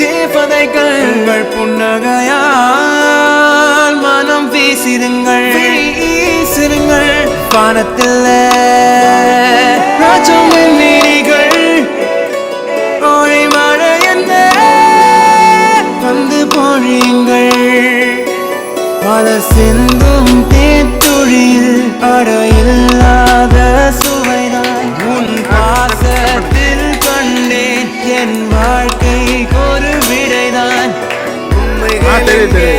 தேவதைகள் புன்னகையால் மனம் வீசிருங்கள் வானத்தில் ராஜமணிகள் ஓழி மழை என்ன வந்து பொழியுங்கள் பல சிந்தும் தேத்துழியில் அடையில்லாத சுவைதான் உன் பாசத்தில் கண்டேன் என் வாழ்க்கை ஒரு விடைதான் உண்மைகளே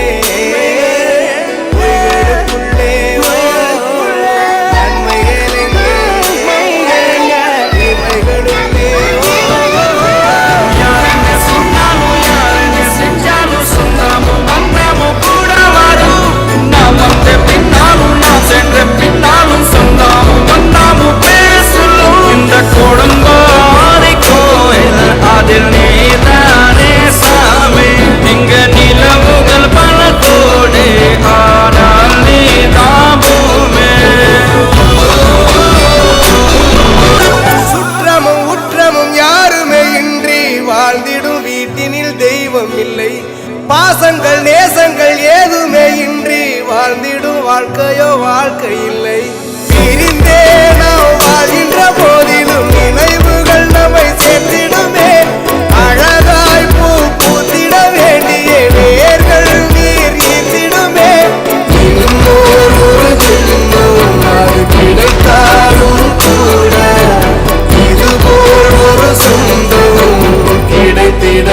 பாசங்கள் நேசங்கள் ஏதுமே இன்றி வாழ்ந்திடும் வாழ்க்கையோ வாழ்க்கை இல்லை பிரிந்தே நாம் வாழ்கின்ற போதிலும் நினைவுகள் நம்மை சேர்த்திடுமே அழகாய் பூ பூத்திட வேண்டிய வேர்கள் நீர் ஈர்த்திடுமே அது கிடைத்தாலும் கூட இதுபோல் ஒரு சொந்தம் கிடைத்திட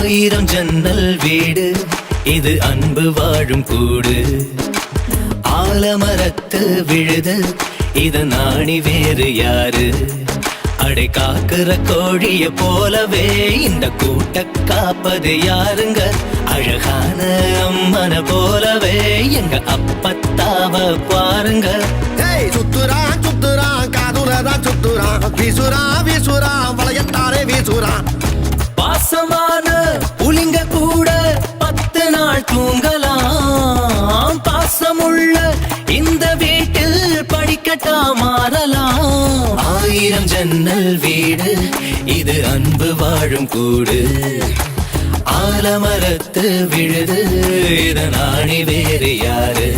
ஆயிரம் ஜன்னல் வீடு இது அன்பு வாழும் கூடு ஆலமரத்து விழுது இது நாணி வேறு யாரு அடை காக்குற கோழிய போலவே இந்த கூட்ட காப்பது யாருங்க அழகான அம்மன போலவே எங்க அப்பத்தாவ பாருங்க சுத்துறான் சுத்துறான் காதுலதான் சுத்துறான் வீசுறான் வளையத்தாரே வீசுறான் பாசமான புலிங்க கூட 10 நாள் தூங்கலாம் பாசமுள்ள இந்த வீட்டில் படிக்கட்டா மாறலாம் ஆயிரம் ஜன்னல் வீடு இது அன்பு வாழும் கூடு ஆலமரத்து விழுது இது நாணி வேறு யாரு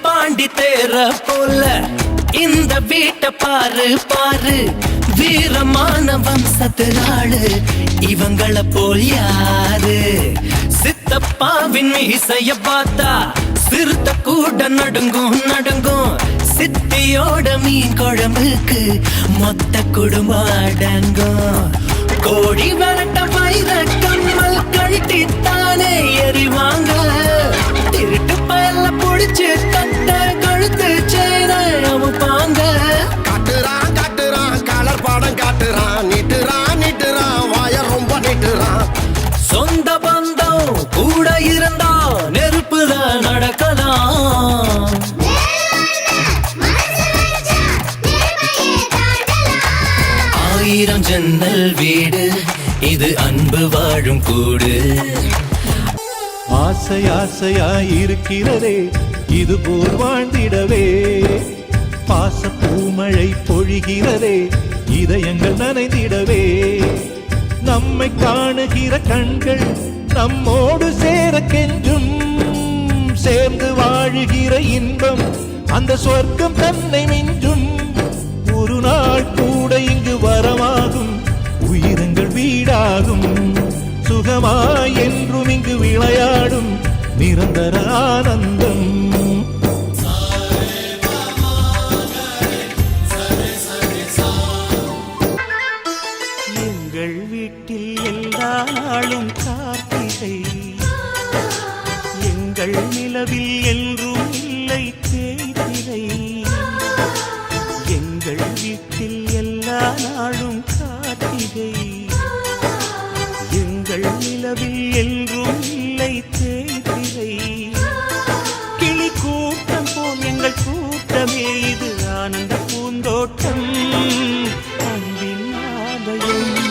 பாண்டி தேர போல இந்த வீட்டை பாரு பாரு வீரமான வம்சத்தினாளு இவங்கள போல் யாரு சித்தப்பாவின் மீசைய பார்த்தா சிறுத்த கூட நடுங்கும் சித்தியோட மீன் குழம்புக்கு மொத்த குடும்பம் அடங்கும் கோடி வரட்ட வைர கம்மல் கழட்டித்தானே எறிவாங்க திருட்டு பயல்ல புடிச்சு கட்ட கழுத்து சேர அமுப்பாங்க காட்டுறான் கலர் பாடம் காட்டுறான் நீட்டுறான் வாய ரொம்ப நீட்டுறான் சொந்த பந்தம் கூட இருந்தா நெருப்புதான் நடக்கலாம் ஆயிரம் ஜன்னல் வீடு இது அன்பு வாழும் கூடு ஆசை ஆசையாயிருக்கிறதே இது போல் வாழ்ந்திடவே பாச பூமழை பொழிகிறதே இதயங்கள் நனைந்திடவே நம்மை காணுகிற கண்கள் நம்மோடு சேர கெஞ்சும் சேர்ந்து வாழுகிற இன்பம் அந்த சொர்க்கம் தன்னை மிஞ்சும். ஒரு நாள் கூட இங்கு வரமாகும், உயிரங்கள் வீடாகும். சுகமாய் என்றும் இங்கு விளையாடும் நிரந்தர ஆனந்தம். எங்கள் வீட்டில் எல்லா நாளும்